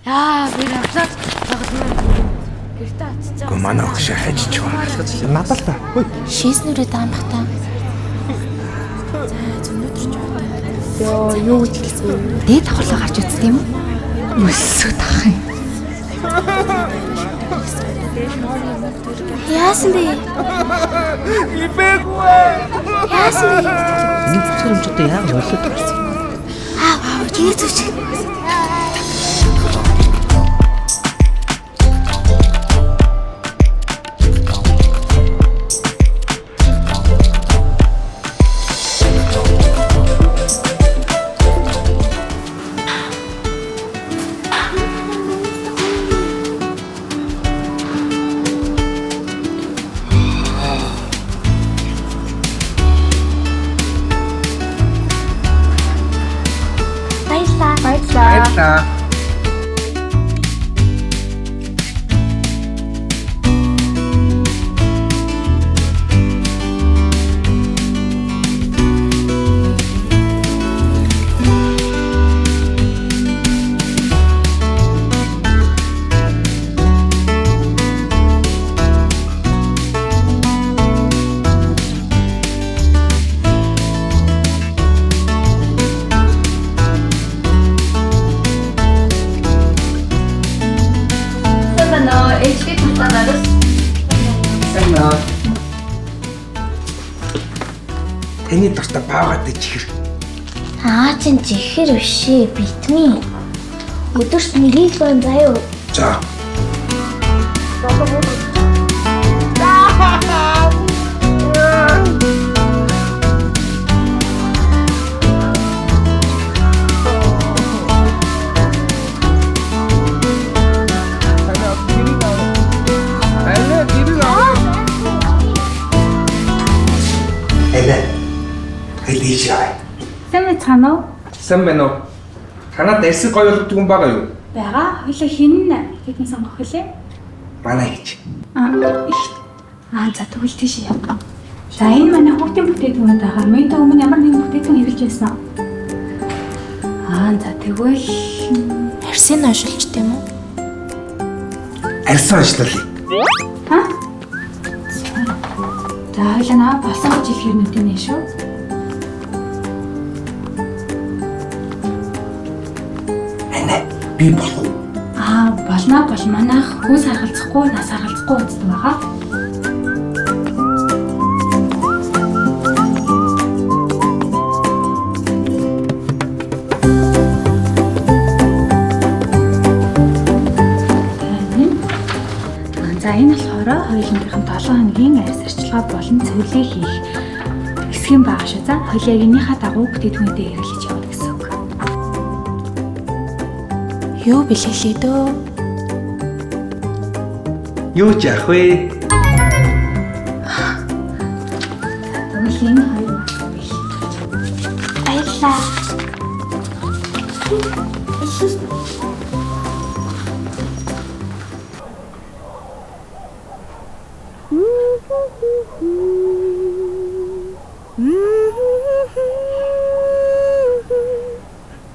Яа, би авлаа. Гэртээ атцаа. Гү манай огш хайчиж байна. Надад та. Шийснүрээ даамхтаа. Йоо, юу гэж хэлсэн. Дээд давхарлаа гарч үзт юм уу? Өссөө тах юм. Яасан бэ? Ибэгвэ. Яасан бэ? Энэ бүцгэрэмжтэй яг болоод гарсан. Аа, чиний зүч. Та. Таны дуртай баагаад ичхэр. Чин чихэр бишээ, витамин. Өдөрт нэрийг байна заяа. За. Хэлийшээ. Сайн мэцхан уу? Сан байна уу? Танад эсэг гоё болдог юм байгаа юу? Бага. Хоёлаа хин хэдэн сонгох вүлээ? Манай гэж. За тэгвэл тийш яваа. За энэ манай хүүхдийн бүтээгдэхүүн байгаа. Минь өмнө ямар нэгэн бүтээгдэхүүн хэрэглэж байсан уу? За тэгвэл Арсын оншилч тийм үү? Арьсан ажиллалаа. За хоёлаа наа болсон гэж хэлэхэр нүдэнэ шүү. Би болох уу? Болно бол манайх хүүс харгалзахгүй, нас харгалзахгүй үздэг байгаа. За энэ болохоор хоёулынхын 7 хоногийн арьс арчилгаа болон цэвэрлэг хийх хэсэг юм байгаа шүү. За хоёулаа энийхээ дагуу бүтээгдэхүүнүүдээ хэрэглэж явна гэсэн үг. Юу бэлгэлээ дөө? Юу ч яах вэ? Тэгвэл энэ хоёр бил. Баярлаа.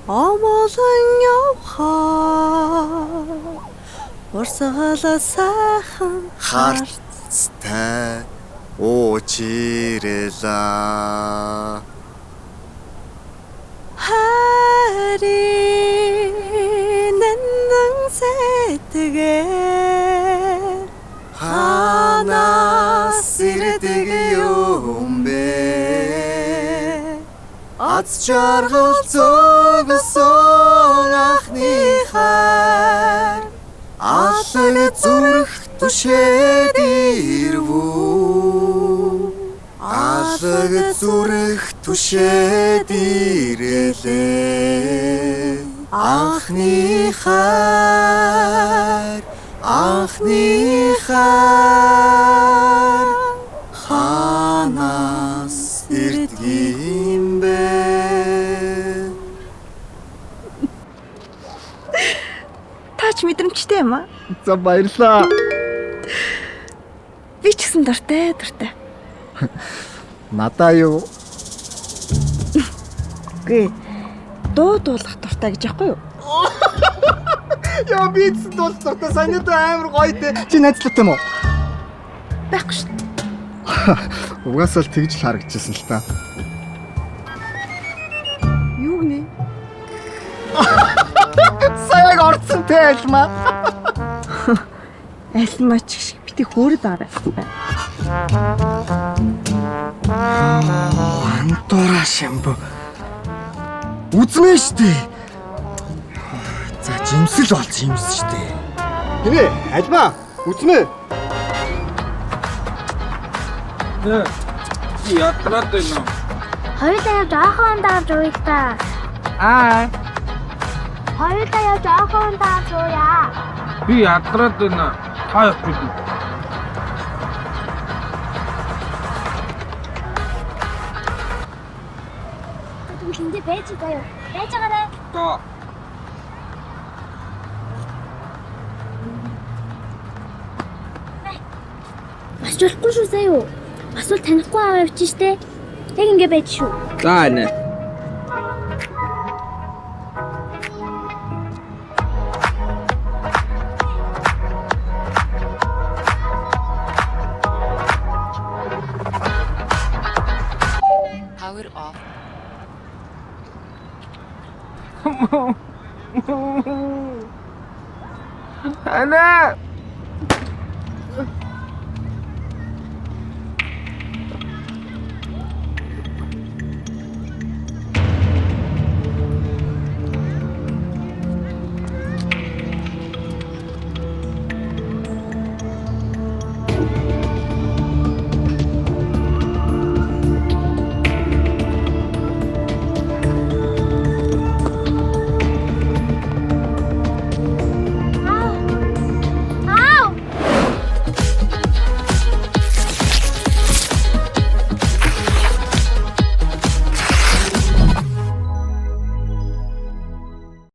Амалан явхаа урсгалаа сайхан харцтай уучирэлаа харин нэн сэтгэл ханаас ирдэг юм бэ аз жаргал зогсон ахныхаа аллаг зүрх түшээд ирвүү аллаг зүрх түшээд ирэлээ ахныхаа ханаас ирдэг юм бэ. таач мэдрэмжтэй юм аа. За баярлаа. Би ч гэсэн дуртай. Надаа юу? Гүй. Дуу дуулах дуртай гэж яахгүй юу? Яа би дуулцтай санаад амар гоё те. Чи найзлаатай юм уу? Байхгүй шүү. Угаасаа л тэгж л харагдчихсан л та. Юу гэнэ? Саяг орцсон те альма. Айлмаач шиг бити хөөрөд байгаа юм. Антора шамбо. Үзмээ штэ. За жимсэл болж юмс штэ. Гинэ, альма, үзмээ. Ятраад байна. Хоёулаа явж аахан давж уйл та. Хоёулаа явж аахан давж уяа. Би ятраад байна. Та явахгүй. Тэнд байж байгаа юу? Байж байгаа Та бас болохгүй шүү заа юу? Бас бол танихгүй аваа явчих штэ. Яг ингэ байж шүү. за нэ. Power off. Ана.